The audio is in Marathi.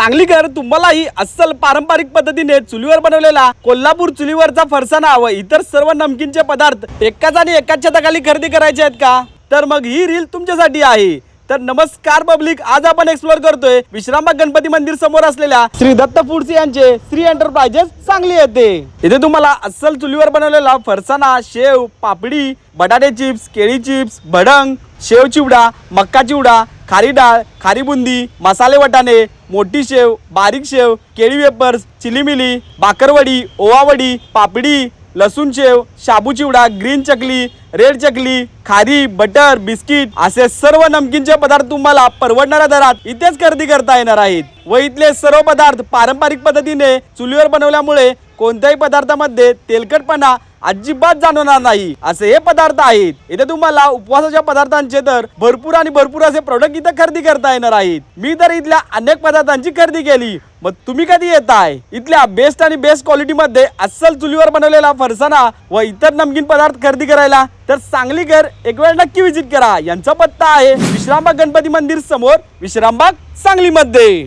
सांगलीकर तुम्हालाही अस्सल पारंपरिक पद्धतीने चुलीवर बनवलेला कोल्हापूर चुलीवरचा फरसाणा व इतर सर्व नमकीनचे पदार्थ एकाच आणि एकाच छताखाली खरेदी करायचे आहेत का? तर मग ही रील तुमच्यासाठी आहे। तर नमस्कार पब्लिक, आज आपण एक्सप्लोर करतोय विश्रामबाग गणपती मंदिर समोर असलेल्या श्री दत्त फूड्स यांचे श्री एंटरप्राइजेस सांगली येथे। इथे तुम्हाला अस्सल चुलीवर बनवलेला फरसाणा, शेव, पापडी, बटाटे चिप्स, केळी चिप्स, भडंग, शेव चिवडा, मक्का चिवडा, खारी डाळ, खारी बुंदी, मसाले वटाणे, मोठी शेव, बारीक शेव, केळी वेपर्स, चिलीमिली, बाकरवडी, ओवावडी, पापडी, लसूण शेव, शाबू चिवडा, ग्रीन चकली, रेड चकली, खारी, बटर, बिस्किट असे सर्व नमकीनचे पदार्थ तुम्हाला परवडणाऱ्या दरात इथेच खरेदी करता येणार आहेत। व इथले सर्व पदार्थ पारंपरिक पद्धतीने चुलीवर बनवल्यामुळे कोणत्याही पदार्थामध्ये तेलकटपणा अजिबात जाणवणार नाही असे हे पदार्थ आहेत। इथे तुम्हाला उपवासाच्या पदार्थांचे तर भरपूर असे प्रोडक्ट इथे खरेदी करता येणार आहेत। मी तर इथल्या अनेक पदार्थांची खरेदी केली। मग तुम्ही कधी येताय इथल्या बेस्ट आणि बेस्ट क्वालिटी मध्ये अस्सल चुलीवर बनवलेला फरसाणा व इतर नमकीन पदार्थ खरेदी करायला? तर सांगलीकर एक वेळ नक्की विजिट करा। यांचा पत्ता आहे विश्रामबाग गणपती मंदिर समोर, विश्रामबाग, सांगली मध्ये।